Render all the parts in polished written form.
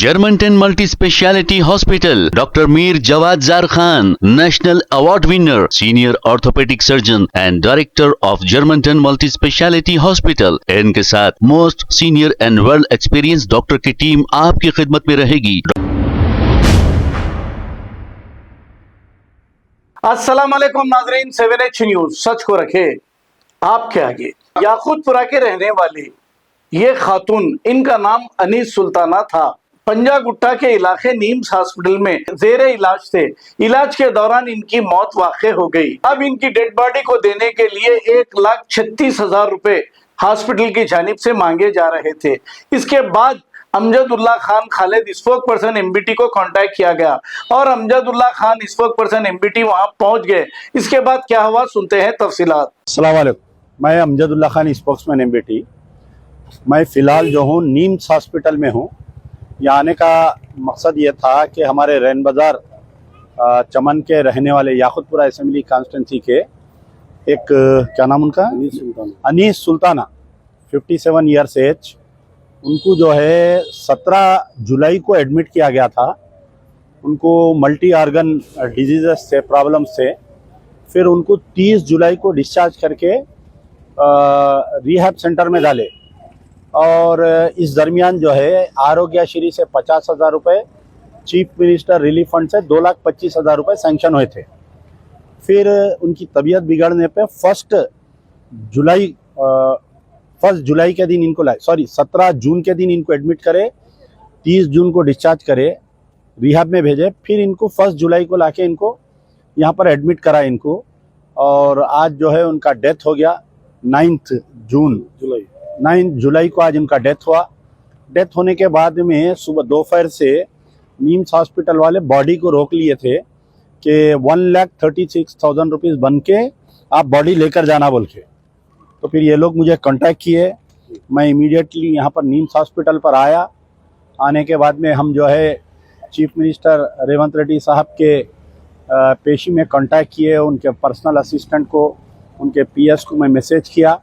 Germanton multi speciality hospital, doctor Mir Jawad Jar Khan, national award winner, senior orthopaedic surgeon and director of Germanton multi speciality hospital. इनके साथ most senior and well experience doctor की team आपकी खिदमत में रहेगी। अस्सलाम वालेकुम नाजरीन, 7H न्यूज सच को रखे आपके आगे। याकूतपुरा के रहने वाले ये खातून, इनका नाम अनीस सुल्ताना था। पंजागुट्टा के इलाके नीम्स हॉस्पिटल में जेर इलाज थे। इलाज के दौरान इनकी मौत वाक़ हो गई। अब इनकी डेड बॉडी को देने के लिए 1,36,000 रुपए हॉस्पिटल की जानिब से मांगे जा रहे थे। इसके बाद Amjadullah Khan Khalid spoke person MBT को कांटेक्ट किया गया और Amjadullah Khan spoke person MBT वहां पहुंच गए। इसके बाद क्या हुआ, सुनते हैं तफसीलात। अस्सलाम वालेकुम, मैं अमजदुल्ला खान स्पोक्समैन एमबीटी। मैं फ़िलहाल जो हूँ नीम्स हॉस्पिटल में हूँ। यहाँ आने का मकसद ये था कि हमारे रैन बाज़ार चमन के रहने वाले याकूतपुरा असेंबली कॉन्स्टिट्यूंसी के एक क्या नाम उनका, अनीस सुल्ताना, 57 ईयर्स एज। उनको जो है 17 जुलाई को एडमिट किया गया था। उनको मल्टी ऑर्गन डिजीज़ से, प्रॉब्लम से, फिर उनको 30 जुलाई को डिस्चार्ज करके रिहैब सेंटर में डाले। और इस दरमियान जो है आरोग्यश्री से 50,000 रुपये, चीफ मिनिस्टर रिलीफ फंड से 2,25,000 रुपये सैंक्शन हुए थे। फिर उनकी तबीयत बिगड़ने पे 1 जुलाई के दिन इनको 17 जून के दिन इनको एडमिट करे, 30 जून को डिस्चार्ज करे, रिहैब में भेजे। फिर इनको 1 जुलाई को लाके इनको यहाँ पर एडमिट करा इनको। और आज जो है उनका डेथ हो गया। 9 जुलाई को आज उनका डेथ हुआ। डेथ होने के बाद में सुबह दोपहर से नीम्स हॉस्पिटल वाले बॉडी को रोक लिए थे कि 1,36,000 रुपीज़ बन के आप बॉडी लेकर जाना बोल के। तो फिर ये लोग मुझे कांटेक्ट किए। मैं इमीडिएटली यहाँ पर नीम्स हॉस्पिटल पर आया। आने के बाद में हम जो है चीफ मिनिस्टर रेवंत रेड्डी साहब के पेशी में कांटेक्ट किए। उनके पर्सनल असिस्टेंट को, उनके पीएस को मैं मैसेज किया।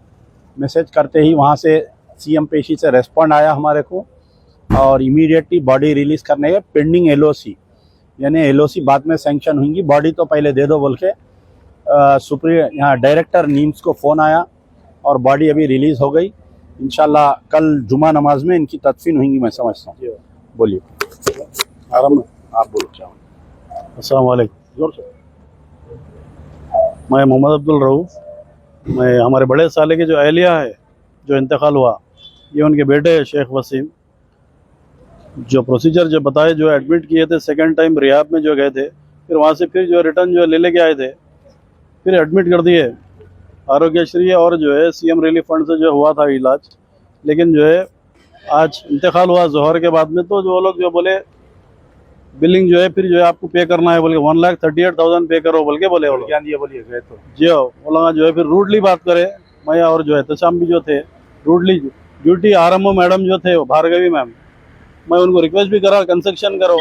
मैसेज करते ही वहाँ से सीएम पेशी से रेस्पॉन्ड आया हमारे को और इमीडिएटली बॉडी रिलीज़ करने के पेंडिंग एलओसी, यानी एलओसी बाद में सैंक्शन होंगी, बॉडी तो पहले दे दो बोल के यहाँ डायरेक्टर नीम्स को फ़ोन आया और बॉडी अभी रिलीज़ हो गई। इंशाल्लाह कल जुमा नमाज में इनकी तदफीन होंगी, मैं समझता हूँ। बोलिए, आराम में आप बोलो। अस्सलाम वालेकुम। जोर से। मैं मोहम्मद अब्दुल रऊफ़। मैं हमारे बड़े साले के जो अहलिया है जो इंतकाल हुआ, ये उनके बेटे हैं शेख वसीम। जो प्रोसीजर जो बताए, जो एडमिट किए थे, सेकंड टाइम रिहाब में जो गए थे, फिर वहाँ से फिर जो रिटर्न जो ले लेके आए थे, फिर एडमिट कर दिए आरोग्यश्री और जो है सीएम रिलीफ फंड से जो हुआ था इलाज। लेकिन जो है आज इंतकाल हुआ जोहर के बाद में, तो जो लोग जो बोले बिलिंग जो है फिर जो है आपको पे करना है बोल के 1,38,000 पे करो बोल के बोले। बोलिए गए तो जी वो लोग जो है फिर रूडली बात करे। मैं और जो है तशाम भी जो थे रूडली, ड्यूटी आरएमओ मैडम जो थे भार्गवी मैम, मैं उनको रिक्वेस्ट भी करा कंसेक्शन करो।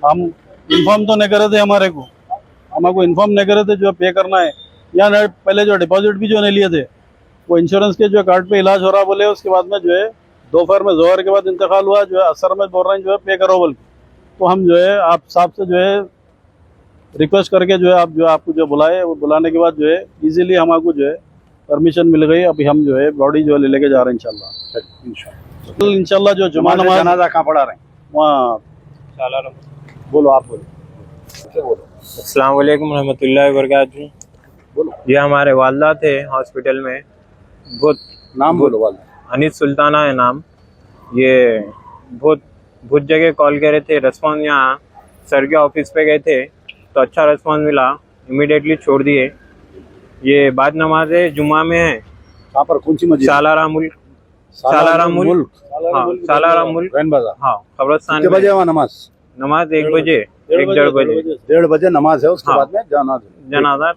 हम इन्फॉर्म तो नहीं करे थे, हमको इन्फॉर्म नहीं करे थे जो पे करना है। या पहले जो डिपॉजिट भी जो नहीं लिए थे, वो इंश्योरेंस के जो कार्ड पे इलाज हो रहा बोले। उसके बाद में जो है दोपहर में जोहर के बाद इंतकाल हुआ, जो है असर में बोल रहे हैं जो है पे करो बोल के। तो हम जो है आप साहब से जो है रिक्वेस्ट करके जो है आप जो आपको जो बुलाए, वो बुलाने के बाद जो है इजीली हमको जो है परमिशन मिल गई। अभी हम जो है बॉडी जो है लेके जा रहे हैं इंशाल्लाह। जो जुमा नमाज जनाजा कहाँ पढ़ा रहे हैं? वहाँ बोलो, आप बोलो। अस्सलाम वालेकुम रहमतुल्लाहि व बरकातहू। बोलो। ये हमारे वालदा थे हॉस्पिटल में। बहुत नाम बोलो वाला। अनीस सुल्ताना है नाम। ये बहुत जगह कॉल करे थे, रेस्पॉन्स यहाँ सर के ऑफिस पे गए थे तो अच्छा रेस्पॉन्स मिला, इमीडिएटली छोड़ दिए। ये बाद नमाज है, जुम्मा में है। कहाँ पर, कौन सी मस्जिद? सालारा मुल्क। हाँ, सालारा मुल्क रैन बाज़ार। हाँ, कब्रिस्तान। कितने बजे वहाँ नमाज? 1 बजे, 1 डेढ़ बजे। 1:30 बजे नमाज है। उसके बाद में जनाजा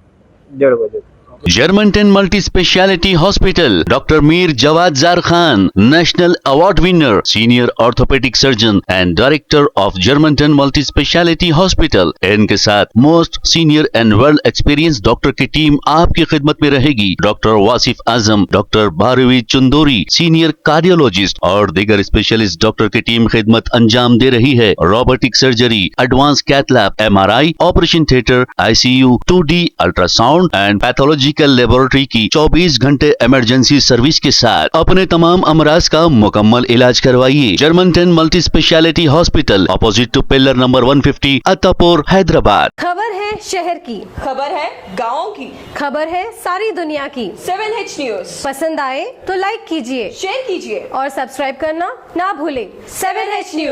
1:30 बजे। Germantown Multi Speciality Hospital, Dr. Mir Jawad Zar Khan, National Award winner, Senior Orthopedic Surgeon and Director of Germantown Multi Speciality Hospital. इनके साथ most senior and well experience doctor की टीम आपकी खिदमत में रहेगी। Doctor Wasif Azam, doctor Bharavi Chandori, senior cardiologist और दीगर specialist doctor की टीम खिदमत अंजाम दे रही है। Robotic surgery, advance cath lab, MRI, operation theatre, ICU, 2D ultrasound and pathological laboratory की 24 घंटे इमरजेंसी सर्विस के साथ अपने तमाम अमराज का मुकम्मल इलाज करवाइए। Germanton multi speciality hospital, opposite to pillar number 150, Attapur, Hyderabad. खबर है शहर की, खबर है गाँव की, खबर है सारी दुनिया की। 7H न्यूज पसंद आए तो लाइक कीजिए, शेयर कीजिए और सब्सक्राइब करना ना भूलें। 7H news.